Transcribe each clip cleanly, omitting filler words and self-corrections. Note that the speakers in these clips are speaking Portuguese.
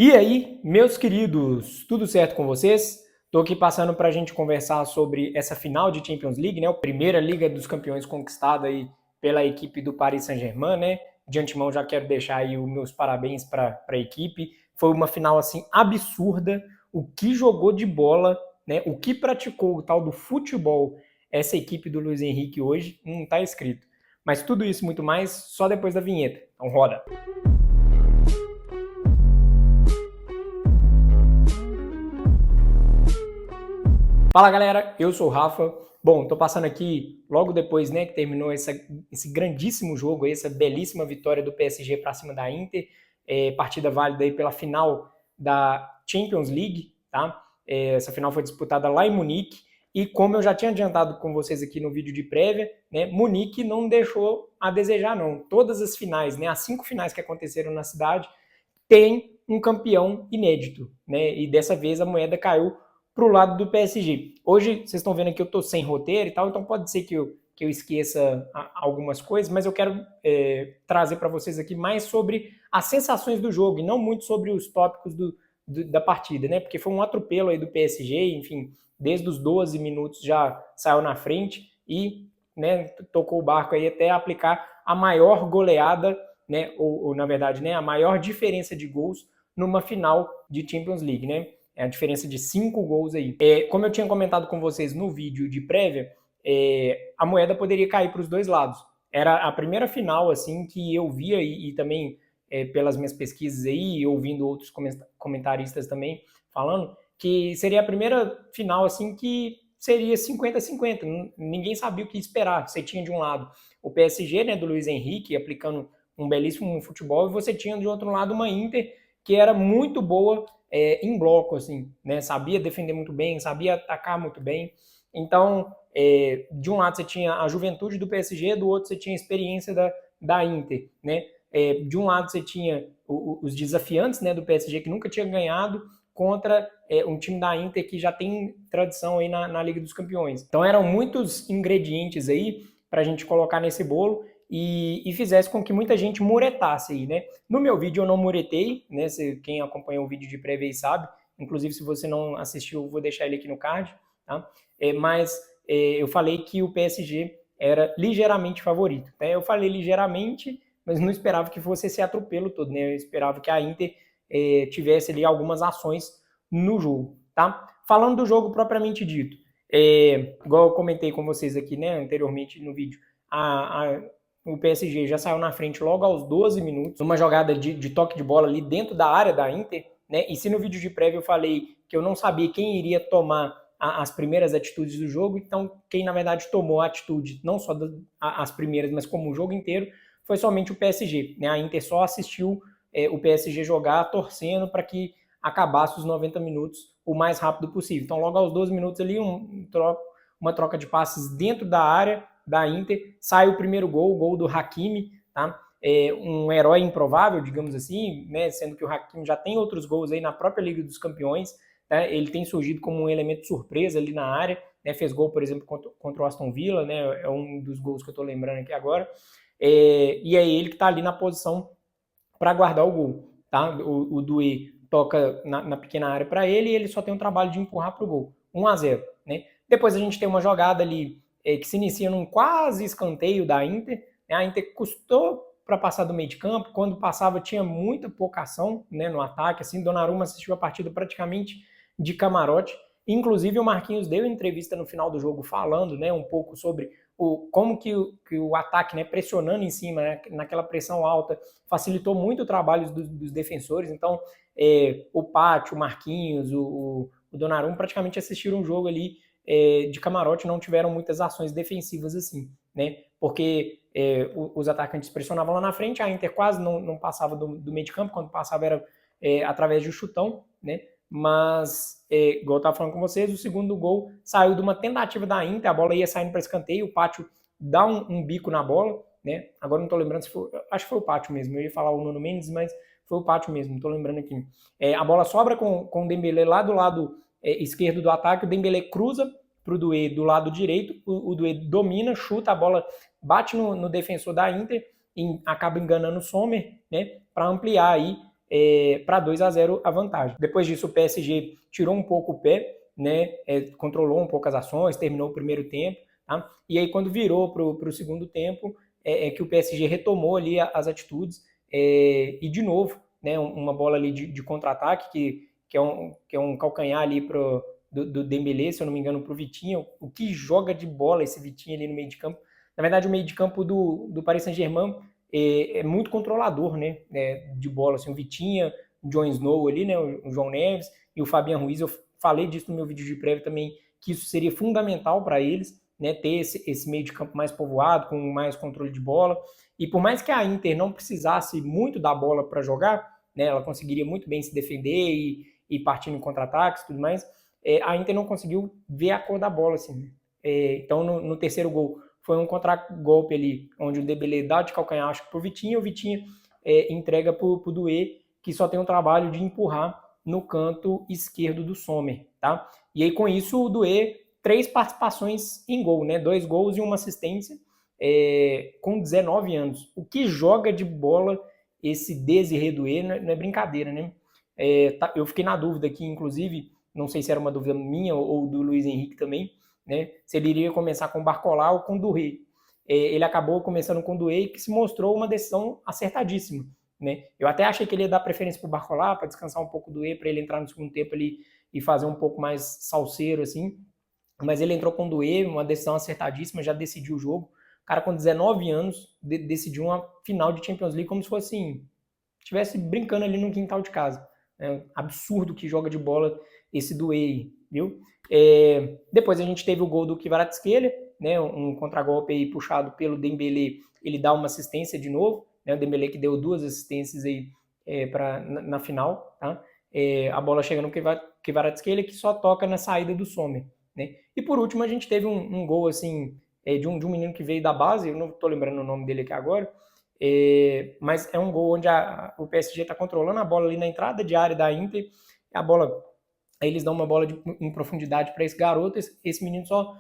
E aí, meus queridos, tudo certo com vocês? Estou aqui passando para a gente conversar sobre essa final de Champions League, né? A primeira Liga dos Campeões conquistada aí pela equipe do Paris Saint-Germain, né? De antemão já quero deixar aí os meus parabéns para a equipe. Foi uma final assim absurda. O que jogou de bola, né? O que praticou o tal do futebol essa equipe do Luiz Henrique hoje não está escrito. Mas tudo isso e muito mais só depois da vinheta. Então roda. Fala galera, eu sou o Rafa. Bom, tô passando aqui logo depois, né, que terminou esse grandíssimo jogo, essa belíssima vitória do PSG para cima da Inter, partida válida aí pela final da Champions League, tá? Essa final foi disputada lá em Munique e como eu já tinha adiantado com vocês aqui no vídeo de prévia, né, Munique não deixou a desejar não. Todas as finais, né, as 5 finais que aconteceram na cidade, tem um campeão inédito, né? E dessa vez a moeda caiu para o lado do PSG. Hoje, vocês estão vendo que eu estou sem roteiro e tal, então pode ser que eu esqueça algumas coisas, mas eu quero trazer para vocês aqui mais sobre as sensações do jogo e não muito sobre os tópicos da partida, né? Porque foi um atropelo aí do PSG, enfim, desde os 12 minutos já saiu na frente e, né, tocou o barco aí até aplicar a maior goleada, né, ou na verdade, né, a maior diferença de gols numa final de Champions League, né? É a diferença de 5 gols aí. Como eu tinha comentado com vocês no vídeo de prévia, a moeda poderia cair para os dois lados. Era a primeira final assim que eu via e também pelas minhas pesquisas aí, ouvindo outros comentaristas também falando, que seria a primeira final assim que seria 50-50. Ninguém sabia o que esperar. Você tinha de um lado o PSG, né, do Luiz Henrique, aplicando um belíssimo futebol, e você tinha de outro lado uma Inter que era muito boa em bloco, assim, né? Sabia defender muito bem, sabia atacar muito bem. Então, de um lado você tinha a juventude do PSG, do outro você tinha a experiência da Inter, né? De um lado você tinha os desafiantes, né, do PSG que nunca tinha ganhado contra um time da Inter que já tem tradição aí na Liga dos Campeões. Então eram muitos ingredientes aí para a gente colocar nesse bolo e fizesse com que muita gente muretasse aí, né? No meu vídeo eu não muretei, né? Quem acompanhou o vídeo de prévia aí sabe. Inclusive, se você não assistiu, eu vou deixar ele aqui no card, tá? Mas eu falei que o PSG era ligeiramente favorito, né? Eu falei ligeiramente, mas não esperava que fosse esse atropelo todo, né? Eu esperava que a Inter tivesse ali algumas ações no jogo, tá? Falando do jogo propriamente dito, igual eu comentei com vocês aqui, né, anteriormente no vídeo, o PSG já saiu na frente logo aos 12 minutos, numa jogada de toque de bola ali dentro da área da Inter, né? E se no vídeo de prévia eu falei que eu não sabia quem iria tomar as primeiras atitudes do jogo, então quem na verdade tomou a atitude, não só as primeiras, mas como o jogo inteiro, foi somente o PSG, né? A Inter só assistiu o PSG jogar torcendo para que acabasse os 90 minutos o mais rápido possível. Então logo aos 12 minutos ali uma troca de passes dentro da área da Inter, sai o primeiro gol, o gol do Hakimi, tá? Um herói improvável, digamos assim, né? Sendo que o Hakimi já tem outros gols aí na própria Liga dos Campeões, tá? Ele tem surgido como um elemento surpresa ali na área, né? Fez gol, por exemplo, contra o Aston Villa, né? É um dos gols que eu tô lembrando aqui agora, e é ele que tá ali na posição para guardar o gol, tá? O Doué toca na pequena área para ele e ele só tem o trabalho de empurrar para o gol, 1-0, né? Depois a gente tem uma jogada ali que se inicia num quase escanteio da Inter, né? A Inter custou para passar do meio de campo, quando passava tinha muita pouca ação, né, no ataque, assim, Donnarumma assistiu a partida praticamente de camarote, inclusive o Marquinhos deu entrevista no final do jogo falando, né, um pouco sobre como que o ataque, né, pressionando em cima, né, naquela pressão alta, facilitou muito o trabalho dos defensores, então o Pátio, o Marquinhos, o Donnarumma praticamente assistiram um jogo ali de camarote, não tiveram muitas ações defensivas assim, né? Porque os atacantes pressionavam lá na frente, a Inter quase não passava do meio de campo, quando passava era através de um chutão, né? Mas, igual eu estava falando com vocês, o segundo gol saiu de uma tentativa da Inter, a bola ia saindo para escanteio, o Pátio dá um bico na bola, né? Agora não estou lembrando se foi, acho que foi o Pátio mesmo, eu ia falar o Nuno Mendes, mas foi o Pátio mesmo, não estou lembrando aqui. A bola sobra com o Dembélé lá do lado esquerdo do ataque, o Dembélé cruza para o Doué do lado direito, o Doué domina, chuta, a bola bate no defensor da Inter e acaba enganando o Sommer, né, para ampliar aí para 2-0 a vantagem. Depois disso, o PSG tirou um pouco o pé, né, controlou um pouco as ações, terminou o primeiro tempo, tá? E aí quando virou para o segundo tempo, que o PSG retomou ali as atitudes, e de novo, né, uma bola ali de contra-ataque, que é um calcanhar ali do Dembélé, se eu não me engano, para o Vitinho. O que joga de bola esse Vitinho ali no meio de campo. Na verdade, o meio de campo do Paris Saint-Germain é muito controlador, né, de bola. Assim, o Vitinho, o Jon Snow ali, né, o João Neves e o Fabian Ruiz. Eu falei disso no meu vídeo de prévia também, que isso seria fundamental para eles, né, ter esse meio de campo mais povoado, com mais controle de bola. E por mais que a Inter não precisasse muito da bola para jogar, né, ela conseguiria muito bem se defender e partir em contra-ataques e tudo mais, a Inter não conseguiu ver a cor da bola, assim. Então, no terceiro gol, foi um contra-golpe ali, onde o Dembélé dá de calcanhar, acho que pro Vitinho, e o Vitinho entrega pro Doué, que só tem o trabalho de empurrar no canto esquerdo do Sommer, tá? E aí, com isso, o Doué, 3 participações em gol, né? 2 gols e uma assistência, com 19 anos. O que joga de bola esse Désiré Doué não é brincadeira, né? Eu fiquei na dúvida aqui, inclusive, não sei se era uma dúvida minha ou do Luiz Henrique também, né? Se ele iria começar com o Barcola ou com o Doué. Ele acabou começando com o Doué, que se mostrou uma decisão acertadíssima, né? Eu até achei que ele ia dar preferência para o Barcola, para descansar um pouco do Doué, para ele entrar no segundo tempo ali e fazer um pouco mais salseiro, assim. Mas ele entrou com o Doué, uma decisão acertadíssima, já decidiu o jogo. O cara com 19 anos decidiu uma final de Champions League como se fosse assim, estivesse brincando ali no quintal de casa. É absurdo que joga de bola esse Doué, viu? Depois a gente teve o gol do Kvaratskhelia, né, um contragolpe aí puxado pelo Dembélé, ele dá uma assistência de novo, né, o Dembélé que deu 2 assistências aí na final, tá? A bola chega no Kvaratskhelia, que só toca na saída do Sommer, né? E por último a gente teve um gol assim, de um menino que veio da base, eu não estou lembrando o nome dele aqui agora, mas é um gol onde o PSG está controlando a bola ali na entrada de área da Inter, a bola, aí eles dão uma bola em profundidade para esse garoto, esse menino só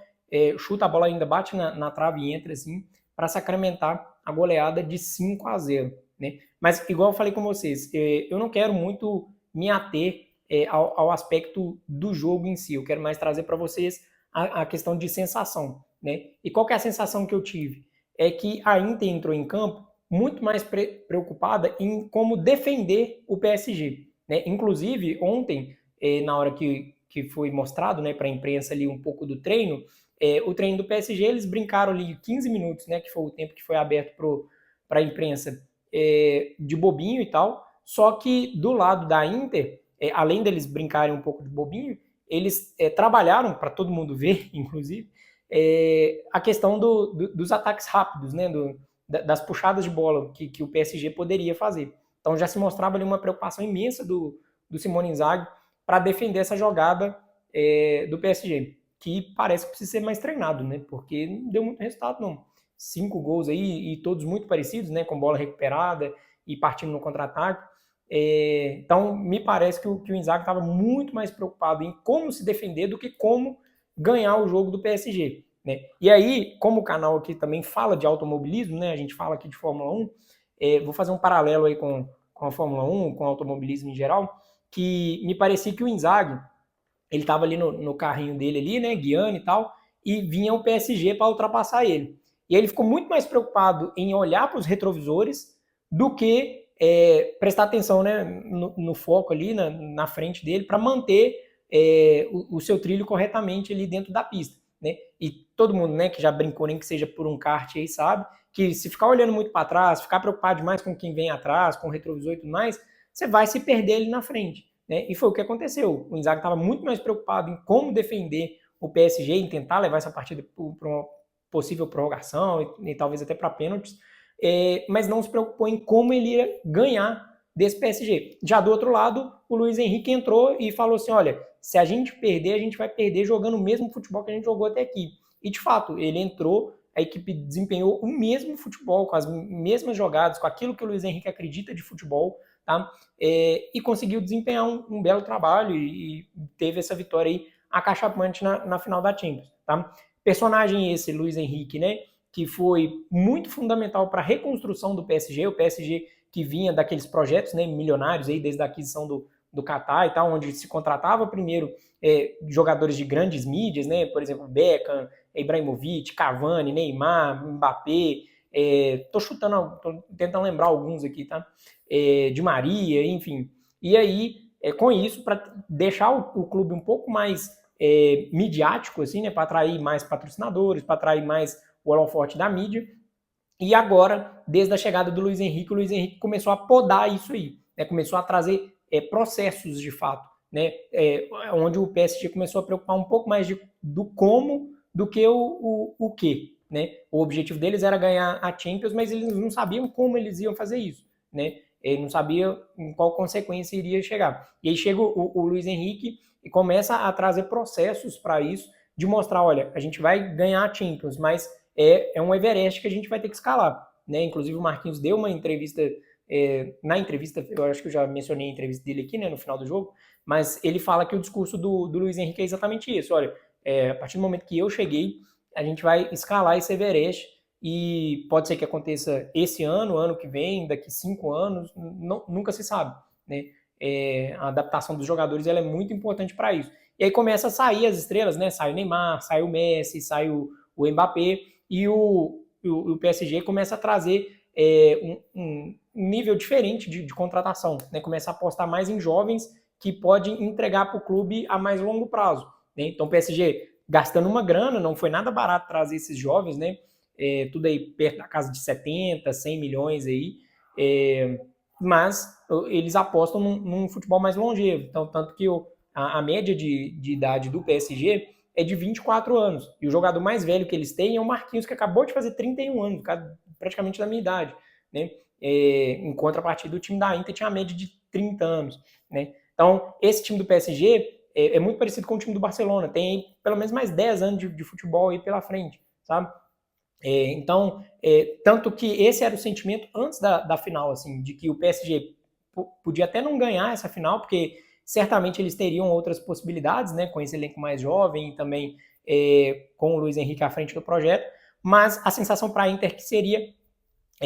chuta a bola, ainda bate na trave e entra assim, para sacramentar a goleada de 5-0, né? Mas igual eu falei com vocês, eu não quero muito me ater ao aspecto do jogo em si, eu quero mais trazer para vocês a questão de sensação, né? E qual que é a sensação que eu tive? É que a Inter entrou em campo muito mais preocupada em como defender o PSG, né? Inclusive, ontem, na hora que foi mostrado, né, para a imprensa ali um pouco do treino, o treino do PSG, eles brincaram ali 15 minutos, né, que foi o tempo que foi aberto para a imprensa, de bobinho e tal, só que do lado da Inter, além deles brincarem um pouco de bobinho, eles trabalharam, para todo mundo ver, inclusive, a questão dos ataques rápidos, né, das puxadas de bola que o PSG poderia fazer. Então já se mostrava ali uma preocupação imensa do Simone Inzaghi para defender essa jogada do PSG, que parece que precisa ser mais treinado, né? Porque não deu muito resultado, não. 5 gols aí, e todos muito parecidos, né? Com bola recuperada e partindo no contra-ataque. Então, me parece que o Inzaghi estava muito mais preocupado em como se defender do que como ganhar o jogo do PSG. Né? E aí, como o canal aqui também fala de automobilismo, né? A gente fala aqui de Fórmula 1, vou fazer um paralelo aí com a Fórmula 1, com o automobilismo em geral, que me parecia que o Inzaghi, ele estava ali no carrinho dele ali, né, guiando e tal, e vinha o PSG para ultrapassar ele. E aí ele ficou muito mais preocupado em olhar para os retrovisores do que prestar atenção, né, no foco ali, na frente dele, para manter o seu trilho corretamente ali dentro da pista. Né? E todo mundo, né, que já brincou, nem que seja por um kart aí, sabe que se ficar olhando muito para trás, ficar preocupado demais com quem vem atrás, com o retrovisor e tudo mais, você vai se perder ali na frente. Né? E foi o que aconteceu. O Inzaghi estava muito mais preocupado em como defender o PSG, em tentar levar essa partida para uma possível prorrogação e talvez até para pênaltis, mas não se preocupou em como ele ia ganhar desse PSG. Já do outro lado, o Luiz Henrique entrou e falou assim, olha, se a gente perder, a gente vai perder jogando o mesmo futebol que a gente jogou até aqui. E de fato, ele entrou, a equipe desempenhou o mesmo futebol, com as mesmas jogadas, com aquilo que o Luiz Henrique acredita de futebol, tá? E conseguiu desempenhar um belo trabalho e teve essa vitória aí acachapante na final da Champions, tá? Personagem esse, Luiz Henrique, né? Que foi muito fundamental para a reconstrução do PSG, o PSG que vinha daqueles projetos, né, milionários aí, desde a aquisição do Qatar e tal, onde se contratava primeiro jogadores de grandes mídias, né, por exemplo, Beckham, Ibrahimovic, Cavani, Neymar, Mbappé, tô tentando lembrar alguns aqui, tá? Di Maria, enfim. E aí, com isso, para deixar o clube um pouco mais midiático, assim, né, para atrair mais patrocinadores, para atrair mais o holofote da mídia. E agora, desde a chegada do Luiz Henrique, o Luiz Henrique começou a podar isso aí, né? Começou a trazer processos de fato, né? Onde o PSG começou a preocupar um pouco mais do como do que o que, né? O objetivo deles era ganhar a Champions, mas eles não sabiam como eles iam fazer isso, né? Ele não sabia em qual consequência iria chegar. E aí chega o Luiz Henrique e começa a trazer processos para isso, de mostrar, olha, a gente vai ganhar a Champions, mas é um Everest que a gente vai ter que escalar, né? Inclusive o Marquinhos deu uma entrevista, na entrevista, eu acho que eu já mencionei a entrevista dele aqui, né, no final do jogo, mas ele fala que o discurso do Luiz Henrique é exatamente isso, olha, a partir do momento que eu cheguei, a gente vai escalar esse Everest e pode ser que aconteça esse ano que vem, daqui 5 anos, nunca se sabe, né? A adaptação dos jogadores ela é muito importante para isso. E aí começa a sair as estrelas, né? Sai o Neymar, sai o Messi, sai o Mbappé, e o PSG começa a trazer um nível diferente de contratação, né? Começa a apostar mais em jovens que podem entregar para o clube a mais longo prazo, né? Então o PSG gastando uma grana, não foi nada barato trazer esses jovens, né? Tudo aí perto da casa de 70, 100 milhões aí, mas eles apostam num futebol mais longevo, então tanto que a média de idade do PSG é de 24 anos. E o jogador mais velho que eles têm é o Marquinhos, que acabou de fazer 31 anos, praticamente da minha idade, né? Em contrapartida, o time da Inter tinha a média de 30 anos, né? Então, esse time do PSG é muito parecido com o time do Barcelona, tem pelo menos mais 10 anos de futebol aí pela frente, sabe? Então, tanto que esse era o sentimento antes da final, assim, de que o PSG podia até não ganhar essa final, porque certamente eles teriam outras possibilidades, né, com esse elenco mais jovem e também com o Luiz Henrique à frente do projeto, mas a sensação para a Inter que seria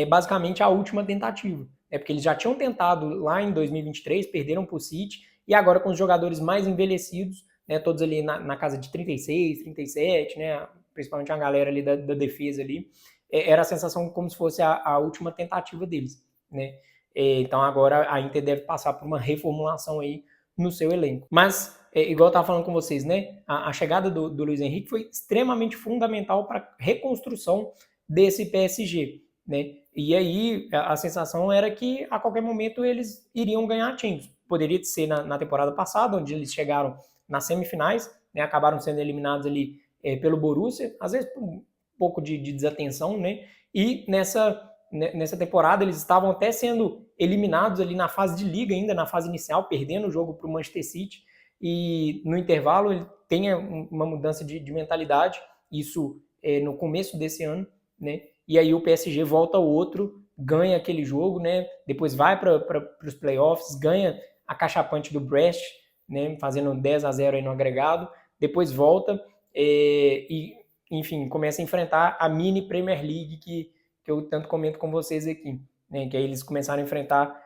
basicamente a última tentativa, porque eles já tinham tentado lá em 2023, perderam para o City, e agora com os jogadores mais envelhecidos, né, todos ali na casa de 36, 37, né, principalmente a galera ali da defesa ali, era a sensação como se fosse a última tentativa deles, né? Então agora a Inter deve passar por uma reformulação aí no seu elenco. Mas, igual eu estava falando com vocês, né, a chegada do Luiz Henrique foi extremamente fundamental para a reconstrução desse PSG, né? E aí a sensação era que a qualquer momento eles iriam ganhar a Champions. Poderia ser na temporada passada, onde eles chegaram nas semifinais, né, acabaram sendo eliminados ali pelo Borussia, às vezes por um pouco de desatenção, né? E nessa temporada eles estavam até sendo eliminados ali na fase de liga ainda, na fase inicial, perdendo o jogo para o Manchester City, e no intervalo ele tem uma mudança de mentalidade, isso no começo desse ano, né? E aí o PSG volta ao outro, ganha aquele jogo, né? Depois vai para os playoffs, ganha a cachapante do Brest, né? Fazendo 10-0 aí no agregado, depois volta e, enfim, começa a enfrentar a mini Premier League que eu tanto comento com vocês aqui, né? Que aí eles começaram a enfrentar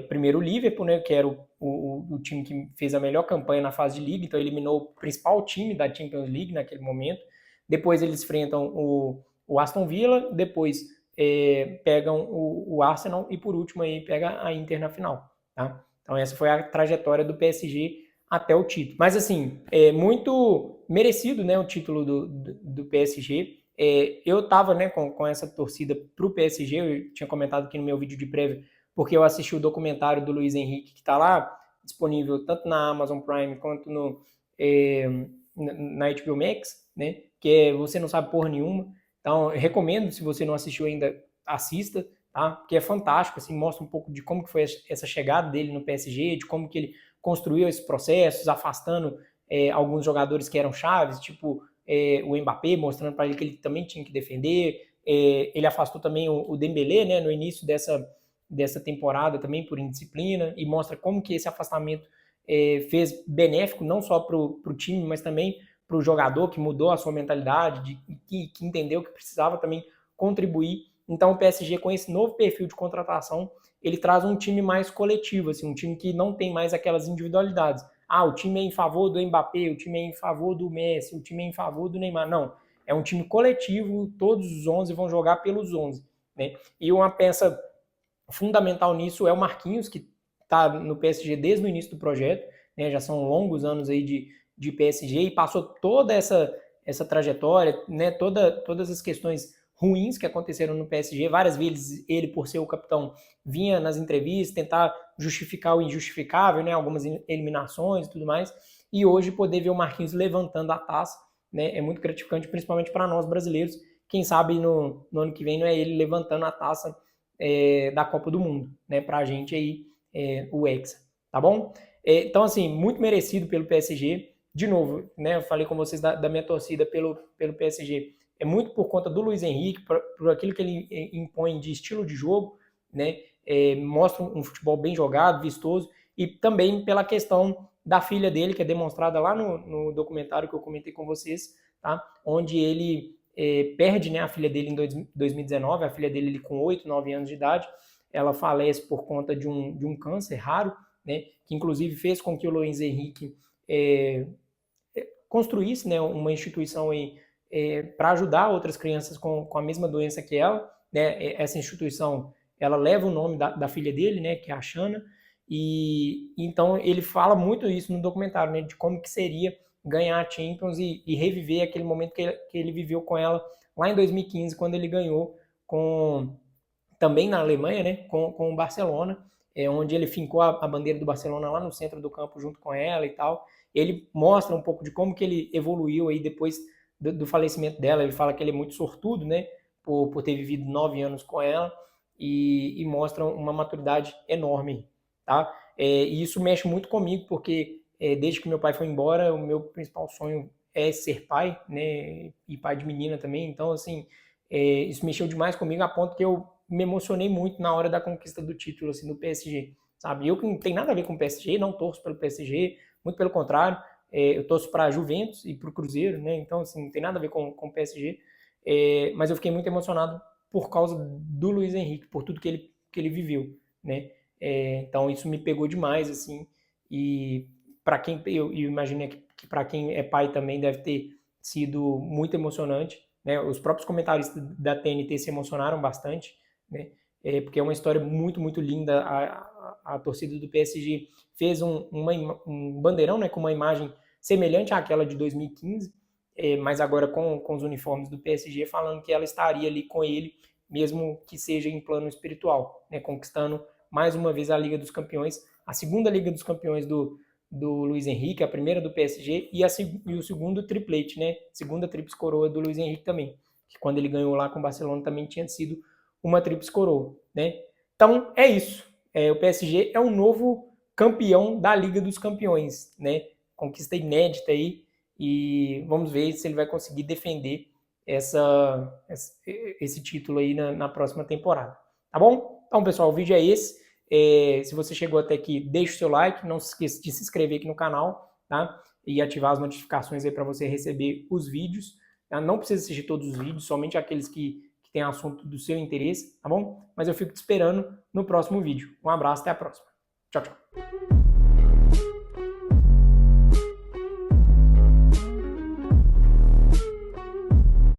primeiro o Liverpool, né? Que era o time que fez a melhor campanha na fase de liga, então eliminou o principal time da Champions League naquele momento. Depois eles enfrentam o Aston Villa, depois pegam o Arsenal e por último aí pega a Inter na final, tá? Então essa foi a trajetória do PSG até o título. Mas assim, é muito merecido, né, o título do PSG. Eu tava, né, com essa torcida pro PSG, eu tinha comentado aqui no meu vídeo de prévia, porque eu assisti o documentário do Luiz Henrique, que tá lá, disponível tanto na Amazon Prime quanto na HBO Max, né, que é Você Não Sabe Porra Nenhuma. Então, eu recomendo, se você não assistiu ainda, assista, tá? Porque é fantástico, assim, mostra um pouco de como que foi essa chegada dele no PSG, de como que ele construiu esses processos, afastando alguns jogadores que eram chaves, tipo o Mbappé, mostrando para ele que ele também tinha que defender. Ele afastou também o Dembélé, né, no início dessa temporada também por indisciplina, e mostra como que esse afastamento fez benéfico não só para o time, mas também para o jogador, que mudou a sua mentalidade, que entendeu que precisava também contribuir Então o PSG, com esse novo perfil de contratação, ele traz um time mais coletivo, assim, um time que não tem mais aquelas individualidades. Ah, o time é em favor do Mbappé, o time é em favor do Messi, o time é em favor do Neymar. Não, é um time coletivo, todos os 11 vão jogar pelos 11. Né? E uma peça fundamental nisso é o Marquinhos, que está no PSG desde o início do projeto, né? Já são longos anos aí de PSG e passou toda essa trajetória, né? Todas as questões ruins que aconteceram no PSG. Várias vezes ele, por ser o capitão, vinha nas entrevistas tentar justificar o injustificável, né? Algumas eliminações e tudo mais. E hoje poder ver o Marquinhos levantando a taça, né? É muito gratificante, principalmente para nós brasileiros. Quem sabe no ano que vem não é ele levantando a taça da Copa do Mundo, né? Para a gente aí, o Hexa, tá bom? Então, assim, muito merecido pelo PSG. De novo, né? Eu falei com vocês da minha torcida pelo PSG. É muito por conta do Luiz Henrique, por aquilo que ele impõe de estilo de jogo, né? Mostra um futebol bem jogado, vistoso, e também pela questão da filha dele, que é demonstrada lá no documentário que eu comentei com vocês, tá? Onde ele perde, né, a filha dele em 2019, a filha dele com 8, 9 anos de idade, ela falece por conta de um câncer raro, né, que inclusive fez com que o Luiz Henrique construísse, né, uma instituição para ajudar outras crianças com a mesma doença que ela, né. Essa instituição, ela leva o nome da filha dele, né, que é a Shana, e então ele fala muito isso no documentário, né, de como que seria ganhar a Champions e reviver aquele momento que ele viveu com ela lá em 2015, quando ele ganhou também na Alemanha, né, com o Barcelona, onde ele fincou a bandeira do Barcelona lá no centro do campo junto com ela e tal. Ele mostra um pouco de como que ele evoluiu aí depois do falecimento dela. Ele fala que ele é muito sortudo, né, por ter vivido 9 anos com ela, e mostra uma maturidade enorme, tá? E isso mexe muito comigo, porque desde que meu pai foi embora, o meu principal sonho é ser pai, né, e pai de menina também. Então, assim, isso mexeu demais comigo, a ponto que eu me emocionei muito na hora da conquista do título, assim, do PSG, sabe? Eu que não tenho nada a ver com o PSG, não torço pelo PSG, muito pelo contrário, eu torço para a Juventus e para o Cruzeiro, né? Então, assim, não tem nada a ver com o PSG, mas eu fiquei muito emocionado por causa do Luiz Henrique, por tudo que ele viveu, né? Então, isso me pegou demais, assim, e para quem, eu imagino que para quem é pai também deve ter sido muito emocionante, né? Os próprios comentaristas da TNT se emocionaram bastante, né? Porque é uma história muito, muito linda. A torcida do PSG fez um bandeirão, né, com uma imagem semelhante àquela de 2015, mas agora com os uniformes do PSG, falando que ela estaria ali com ele, mesmo que seja em plano espiritual, né, conquistando mais uma vez a Liga dos Campeões, a segunda Liga dos Campeões do Luiz Henrique, a primeira do PSG, e o segundo triplete, né, segunda tríplice coroa do Luiz Henrique também, que quando ele ganhou lá com o Barcelona também tinha sido uma tríplice coroa, né? Então é isso. O PSG é um novo campeão da Liga dos Campeões, né? Conquista inédita aí, e vamos ver se ele vai conseguir defender esse título aí na próxima temporada. Tá bom? Então, pessoal, o vídeo é esse. Se você chegou até aqui, deixa o seu like, não se esqueça de se inscrever aqui no canal, tá? E ativar as notificações aí para você receber os vídeos. Tá? Não precisa assistir todos os vídeos, somente aqueles que tem assunto do seu interesse, tá bom? Mas eu fico te esperando no próximo vídeo. Um abraço, até a próxima. Tchau, tchau.